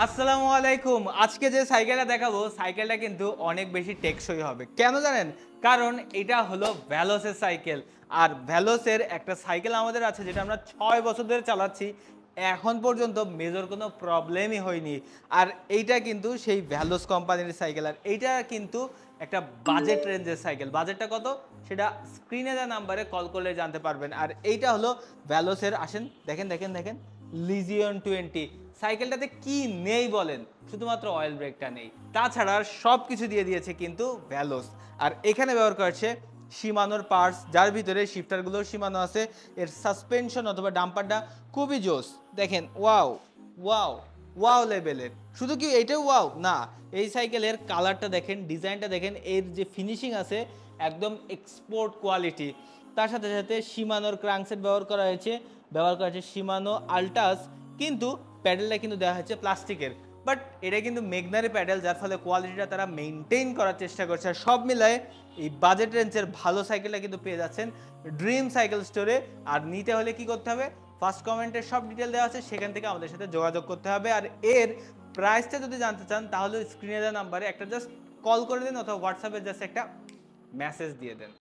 আসসালামু আলাইকুম। আজকে যে সাইকেলটা দেখাবো, সাইকেলটা কিন্তু অনেক বেশি টেকসই হবে। কেন জানেন? কারণ এটা হলো ভ্যালোসের সাইকেল। আর ভ্যালোসের একটা সাইকেল আমাদের আছে যেটা আমরা ৬ বছর ধরে চালাচ্ছি। এখন পর্যন্ত মেজর কোনো প্রবলেমই হয়নি। আর এইটা কিন্তু সেই ভ্যালোস কোম্পানির সাইকেল। আর এইটা কিন্তু একটা বাজেট রেঞ্জের সাইকেল। বাজেটটা কত? সেটা স্ক্রিনে দেওয়া নাম্বারে কল করলে জানতে পারবেন। আর এইটা হলো ভ্যালোসের আসেন দেখেন লিজিয়ন 20 সাইকেলটাতে কি নেই বলেন? শুধুমাত্র অয়েল ব্রেকটা নেই। তাছাড়া আর সবকিছু দিয়ে দিয়েছে কিন্তু ভ্যালোস। আর এখানে ব্যবহার করা হচ্ছে শিমানোর পার্টস, যার ভিতরে শিফটারগুলো শিমানো আছে। এর সাসপেনশন অথবা ডাম্পারটা খুবই জোস। দেখেন ওয়াও, ওয়াও, ওয়াও লেভেলের। শুধু কি এইটাও ওয়াও? না, এই সাইকেলের কালারটা দেখেন, ডিজাইনটা দেখেন, এর যে ফিনিশিং আছে একদম এক্সপোর্ট কোয়ালিটি। তার সাথে সাথে শিমানোর ক্রাঙ্কসেট ব্যবহার করা হয়েছে শিমানো আল্টাস, কিন্তু প্যাডেলটা কিন্তু দেওয়া হয়েছে প্লাস্টিকের। বাট এটা কিন্তু মেগনারি প্যাডেল, যার ফলে কোয়ালিটিটা তারা মেনটেন করার চেষ্টা করছে। আর সব মিলায়ে এই বাজেট রেঞ্জের ভালো সাইকেলটা কিন্তু পেয়ে যাচ্ছেন ড্রিম সাইকেল স্টোরে। আর নিতে হলে কি করতে হবে? ফার্স্ট কমেন্টের সব ডিটেল দেওয়া আছে, সেখান থেকে আমাদের সাথে যোগাযোগ করতে হবে। আর এর প্রাইসটা যদি জানতে চান তাহলে স্ক্রিনে দেওয়া নাম্বারে একটা জাস্ট কল করে দিন অথবা হোয়াটসঅ্যাপে জাস্ট একটা মেসেজ দিয়ে দেন।